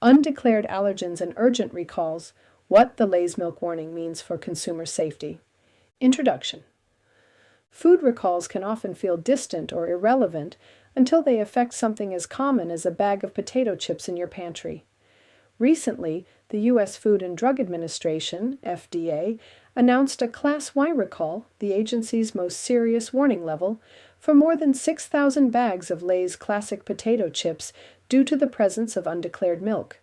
Undeclared allergens and urgent recalls, what the Lay's milk warning means for consumer safety. Introduction. Food recalls can often feel distant or irrelevant until they affect something as common as a bag of potato chips in your pantry. Recently, the U.S. Food and Drug Administration, FDA, announced a Class Y recall, the agency's most serious warning level, for more than 6,000 bags of Lay's classic potato chips due to the presence of undeclared milk.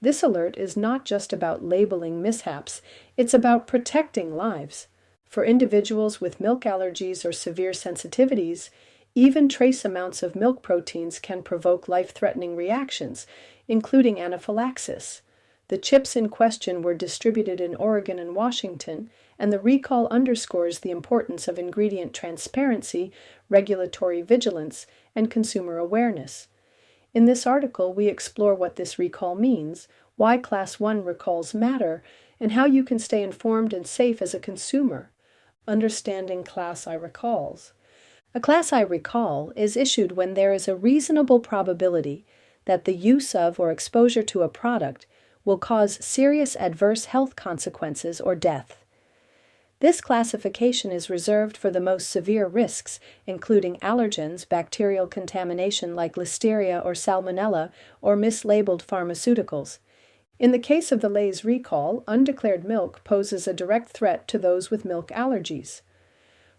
This alert is not just about labeling mishaps, it's about protecting lives. For individuals with milk allergies or severe sensitivities, even trace amounts of milk proteins can provoke life-threatening reactions, including anaphylaxis. The chips in question were distributed in Oregon and Washington, and the recall underscores the importance of ingredient transparency, regulatory vigilance, and consumer awareness. In this article, we explore what this recall means, why Class 1 recalls matter, and how you can stay informed and safe as a consumer. Understanding Class I recalls. A Class I recall is issued when there is a reasonable probability that the use of or exposure to a product will cause serious adverse health consequences or death. This classification is reserved for the most severe risks, including allergens, bacterial contamination like Listeria or Salmonella, or mislabeled pharmaceuticals. In the case of the Lay's recall, undeclared milk poses a direct threat to those with milk allergies.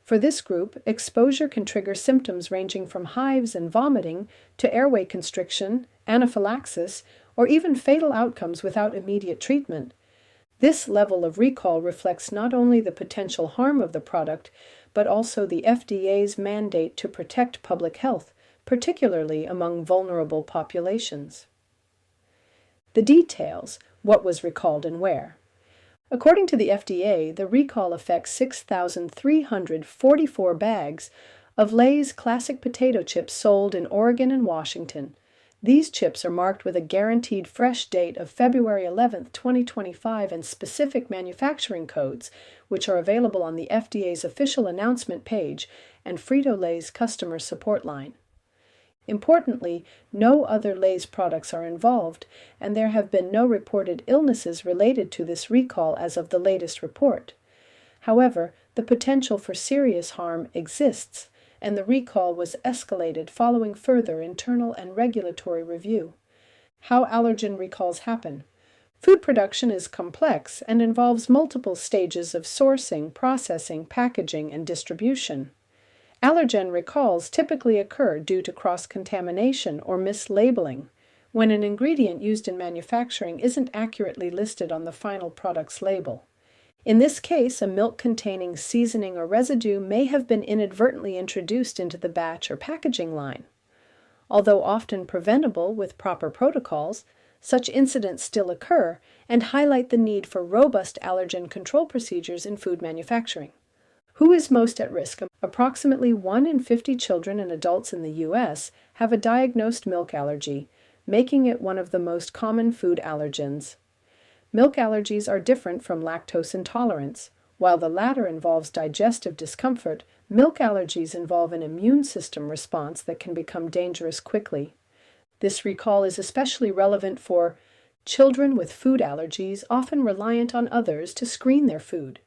For this group, exposure can trigger symptoms ranging from hives and vomiting to airway constriction, anaphylaxis, or even fatal outcomes without immediate treatment. This level of recall reflects not only the potential harm of the product, but also the FDA's mandate to protect public health, particularly among vulnerable populations. The details: what was recalled and where. According to the FDA, the recall affects 6,344 bags of Lay's classic potato chips sold in Oregon and Washington. These chips are marked with a guaranteed fresh date of February 11, 2025 and specific manufacturing codes, which are available on the FDA's official announcement page and Frito-Lay's customer support line. Importantly, no other Lay's products are involved, and there have been no reported illnesses related to this recall as of the latest report. However, the potential for serious harm exists, and the recall was escalated following further internal and regulatory review. How allergen recalls happen. Food production is complex and involves multiple stages of sourcing, processing, packaging, and distribution. Allergen recalls typically occur due to cross-contamination or mislabeling, when an ingredient used in manufacturing isn't accurately listed on the final product's label. In this case, a milk containing seasoning or residue may have been inadvertently introduced into the batch or packaging line. Although often preventable with proper protocols, such incidents still occur and highlight the need for robust allergen control procedures in food manufacturing. Who is most at risk? Approximately 1 in 50 children and adults in the U.S. have a diagnosed milk allergy, making it one of the most common food allergens. Milk allergies are different from lactose intolerance. While the latter involves digestive discomfort, milk allergies involve an immune system response that can become dangerous quickly. This recall is especially relevant for children with food allergies, often reliant on others to screen their food,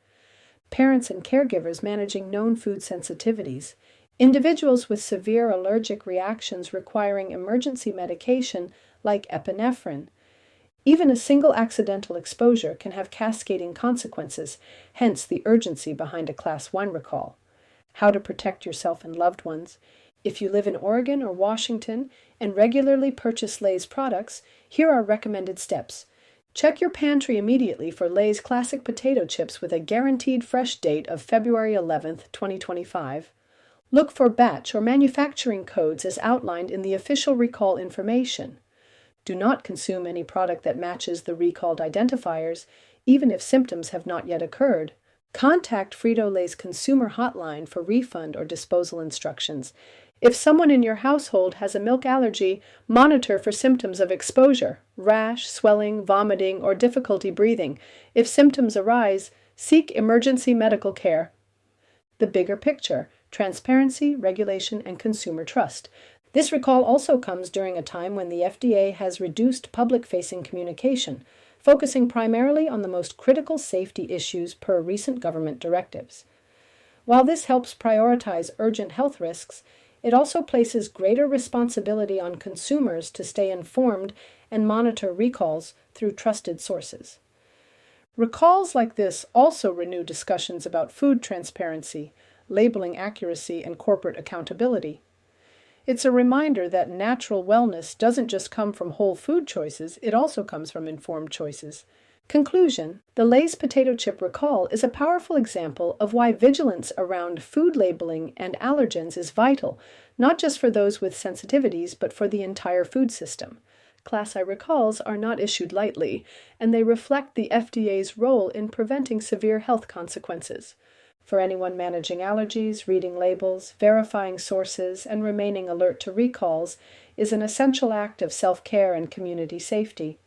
parents and caregivers managing known food sensitivities, individuals with severe allergic reactions requiring emergency medication like epinephrine. Even a single accidental exposure can have cascading consequences, hence the urgency behind a Class 1 recall. How to protect yourself and loved ones. If you live in Oregon or Washington and regularly purchase Lay's products, here are recommended steps. Check your pantry immediately for Lay's classic potato chips with a guaranteed fresh date of February 11, 2025. Look for batch or manufacturing codes as outlined in the official recall information. Do not consume any product that matches the recalled identifiers, even if symptoms have not yet occurred. Contact Frito-Lay's consumer hotline for refund or disposal instructions. If someone in your household has a milk allergy, monitor for symptoms of exposure, rash, swelling, vomiting, or difficulty breathing. If symptoms arise, seek emergency medical care. The bigger picture: transparency, regulation, and consumer trust. This recall also comes during a time when the FDA has reduced public-facing communication, focusing primarily on the most critical safety issues per recent government directives. While this helps prioritize urgent health risks, it also places greater responsibility on consumers to stay informed and monitor recalls through trusted sources. Recalls like this also renew discussions about food transparency, labeling accuracy, and corporate accountability. It's a reminder that natural wellness doesn't just come from whole food choices, it also comes from informed choices. Conclusion: the Lay's potato chip recall is a powerful example of why vigilance around food labeling and allergens is vital, not just for those with sensitivities, but for the entire food system. Class I recalls are not issued lightly, and they reflect the FDA's role in preventing severe health consequences. For anyone managing allergies, reading labels, verifying sources, and remaining alert to recalls is an essential act of self-care and community safety.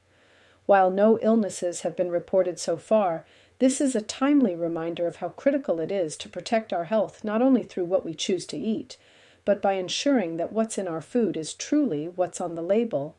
While no illnesses have been reported so far, this is a timely reminder of how critical it is to protect our health not only through what we choose to eat, but by ensuring that what's in our food is truly what's on the label.